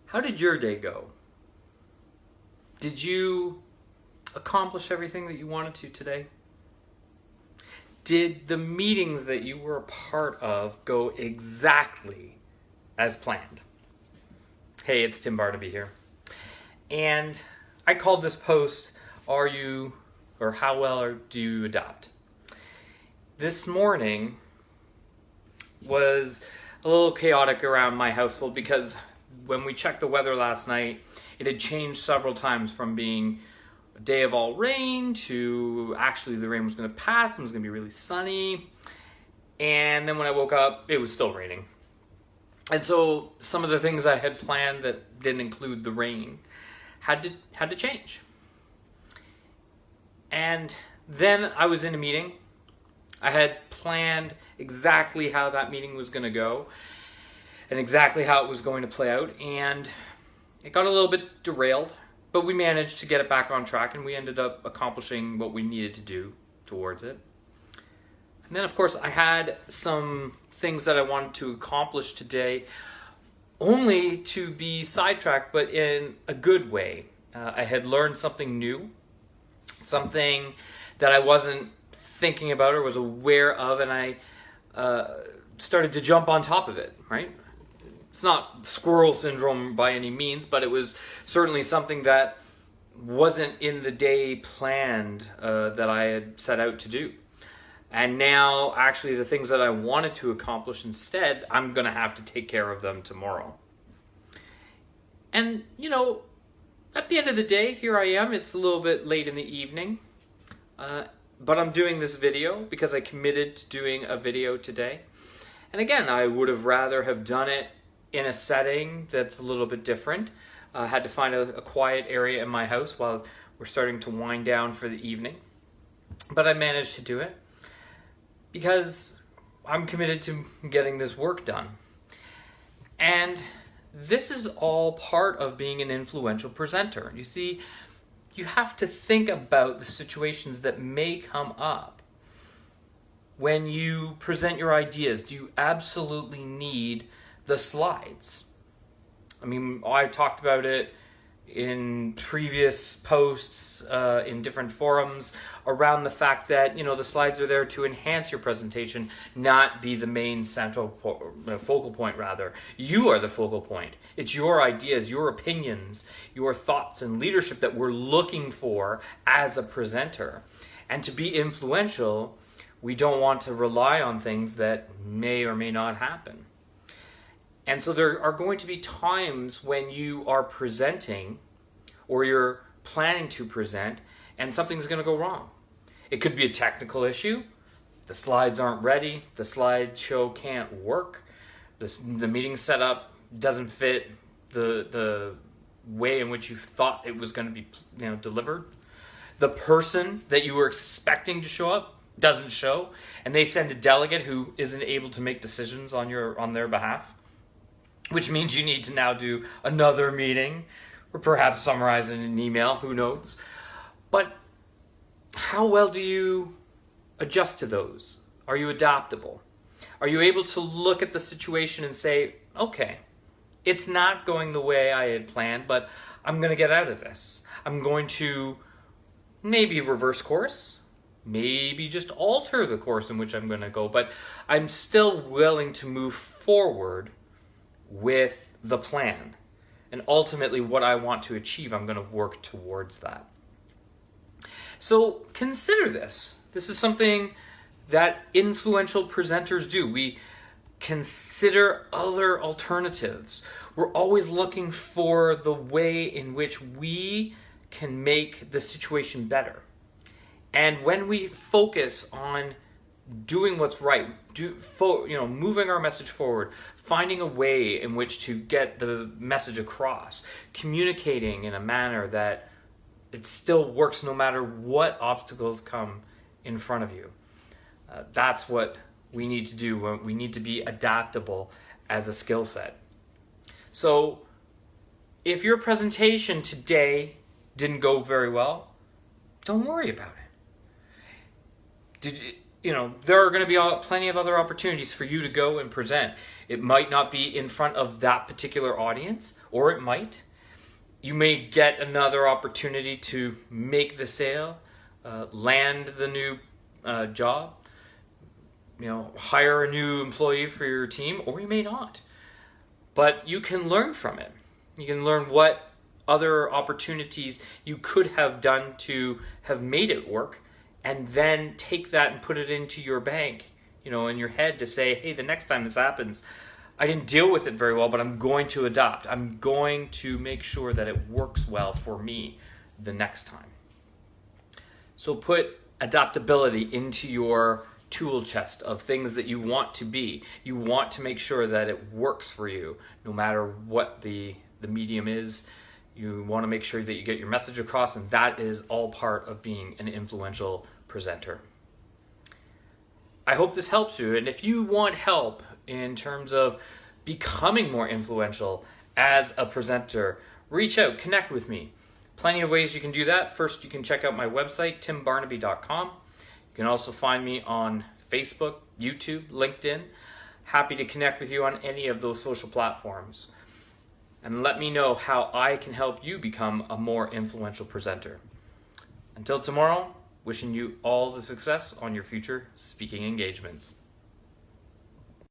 How did your day go? Did you accomplish everything that you wanted to today? Did the meetings that you were a part of go exactly as planned? Hey, it's Tim Barnaby here. And I called this post, How Well Do You Adapt? This morning was a little chaotic around my household because when we checked the weather last night, it had changed several times from being a day of all rain to actually the rain was going to pass and it was going to be really sunny. And then when I woke up, it was still raining. And so some of the things I had planned that didn't include the rain had to change. And then I was in a meeting. I had planned exactly how that meeting was going to go and exactly how it was going to play out. And it got a little bit derailed, but we managed to get it back on track and we ended up accomplishing what we needed to do towards it. And then, of course, I had some things that I wanted to accomplish today, only to be sidetracked, but in a good way. I had learned something new, something that I wasn't thinking about or was aware of, and I started to jump on top of it, right? It's not squirrel syndrome by any means, but it was certainly something that wasn't in the day planned that I had set out to do. And now, actually, the things that I wanted to accomplish instead, I'm going to have to take care of them tomorrow. And, at the end of the day, here I am. It's a little bit late in the evening. But I'm doing this video because I committed to doing a video today. And again, I would have rather have done it in a setting that's a little bit different. I had to find a quiet area in my house while we're starting to wind down for the evening. But I managed to do it because I'm committed to getting this work done. And this is all part of being an influential presenter. You see, you have to think about the situations that may come up when you present your ideas. Do you absolutely need the slides? I mean, I talked about it in previous posts in different forums around the fact that, the slides are there to enhance your presentation, not be the main central focal point, rather. You are the focal point. It's your ideas, your opinions, your thoughts and leadership that we're looking for as a presenter. And to be influential, we don't want to rely on things that may or may not happen. And so there are going to be times when you are presenting or you're planning to present and something's going to go wrong. It could be a technical issue. The slides aren't ready. The slideshow can't work. The meeting setup doesn't fit the way in which you thought it was going to be delivered. The person that you were expecting to show up doesn't show, and they send a delegate who isn't able to make decisions on their behalf. Which means you need to now do another meeting or perhaps summarize in an email, who knows. But how well do you adjust to those? Are you adaptable? Are you able to look at the situation and say, okay, it's not going the way I had planned, but I'm going to get out of this. I'm going to maybe reverse course, maybe just alter the course in which I'm going to go, but I'm still willing to move forward with the plan. And ultimately what I want to achieve, I'm going to work towards that. So consider this. This is something that influential presenters do. We consider other alternatives. We're always looking for the way in which we can make the situation better. And when we focus on doing what's right, moving our message forward, finding a way in which to get the message across, communicating in a manner that it still works no matter what obstacles come in front of you. That's what we need to do. We need to be adaptable as a skill set. So if your presentation today didn't go very well, don't worry about it. there are going to be plenty of other opportunities for you to go and present. It might not be in front of that particular audience, or it might. You may get another opportunity to make the sale, land the new job, hire a new employee for your team, or you may not. But you can learn from it. You can learn what other opportunities you could have done to have made it work, and then take that and put it into your bank, in your head to say, hey, the next time this happens, I didn't deal with it very well, but I'm going to adapt. I'm going to make sure that it works well for me the next time. So put adaptability into your tool chest of things that you want to be. You want to make sure that it works for you, no matter what the medium is. You want to make sure that you get your message across, and that is all part of being an influential presenter. I hope this helps you, and if you want help in terms of becoming more influential as a presenter, reach out, connect with me. Plenty of ways you can do that. First, you can check out my website, timbarnaby.com. You can also find me on Facebook, YouTube, LinkedIn. Happy to connect with you on any of those social platforms. And let me know how I can help you become a more influential presenter. Until tomorrow, wishing you all the success on your future speaking engagements.